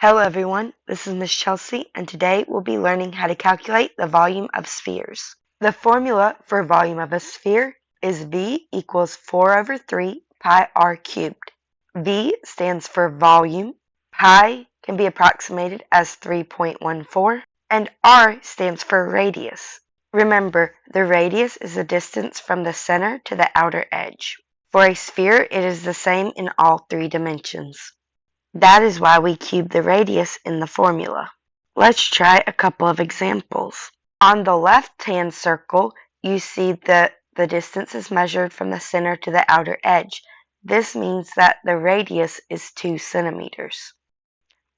Hello everyone, this is Miss Chelsea and today we'll be learning how to calculate the volume of spheres. The formula for volume of a sphere is V equals 4 over 3 pi r cubed. V stands for volume, pi can be approximated as 3.14, and r stands for radius. Remember, the radius is the distance from the center to the outer edge. For a sphere, it is the same in all three dimensions. That is why we cube the radius in the formula. Let's try a couple of examples. On the left-hand circle, you see that the distance is measured from the center to the outer edge. This means that the radius is 2 centimeters.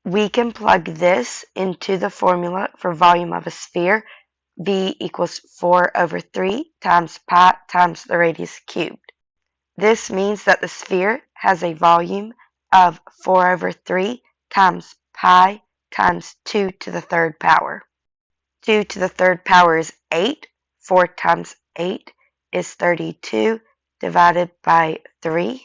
We can plug this into the formula for volume of a sphere. V equals 4 over 3 times pi times the radius cubed. This means that the sphere has a volume of 4 over 3 times pi times 2 to the third power. 2 to the third power is 8. 4 times 8 is 32 divided by 3.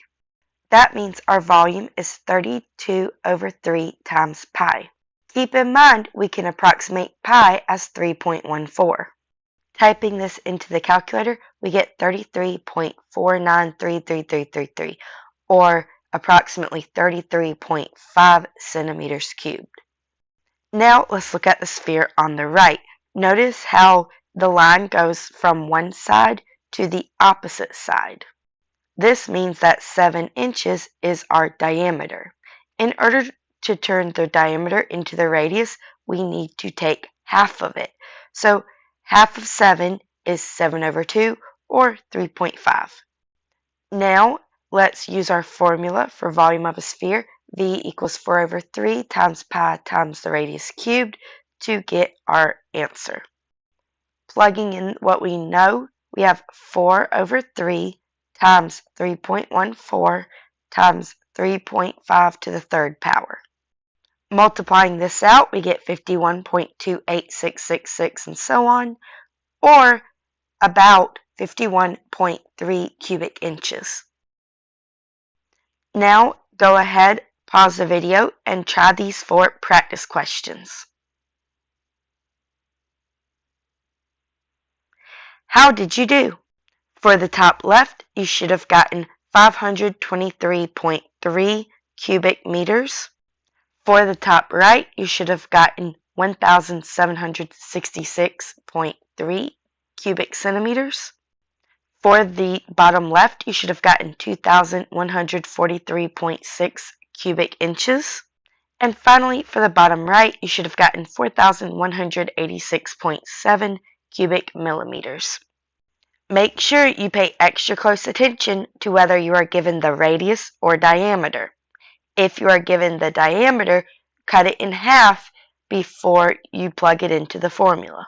That means our volume is 32 over 3 times pi. Keep in mind we can approximate pi as 3.14. Typing this into the calculator, we get 33.493333, or approximately 33.5 centimeters cubed. Now let's look at the sphere on the right. Notice how the line goes from one side to the opposite side. This means that 7 inches is our diameter. In order to turn the diameter into the radius, we need to take half of it. So half of 7 is 7 over 2, or 3.5. Now, let's use our formula for volume of a sphere. V equals 4 over 3 times pi times the radius cubed to get our answer. Plugging in what we know, we have 4 over 3 times 3.14 times 3.5 to the third power. Multiplying this out, we get 51.28666 and so on, or about 51.3 cubic inches. Now go ahead, pause the video, and try these 4 practice questions. How did you do? For the top left, you should have gotten 523.3 cubic meters. For the top right, you should have gotten 1,766.3 cubic centimeters. For the bottom left, you should have gotten 2,143.6 cubic inches. And finally, for the bottom right, you should have gotten 4,186.7 cubic millimeters. Make sure you pay extra close attention to whether you are given the radius or diameter. If you are given the diameter, cut it in half before you plug it into the formula.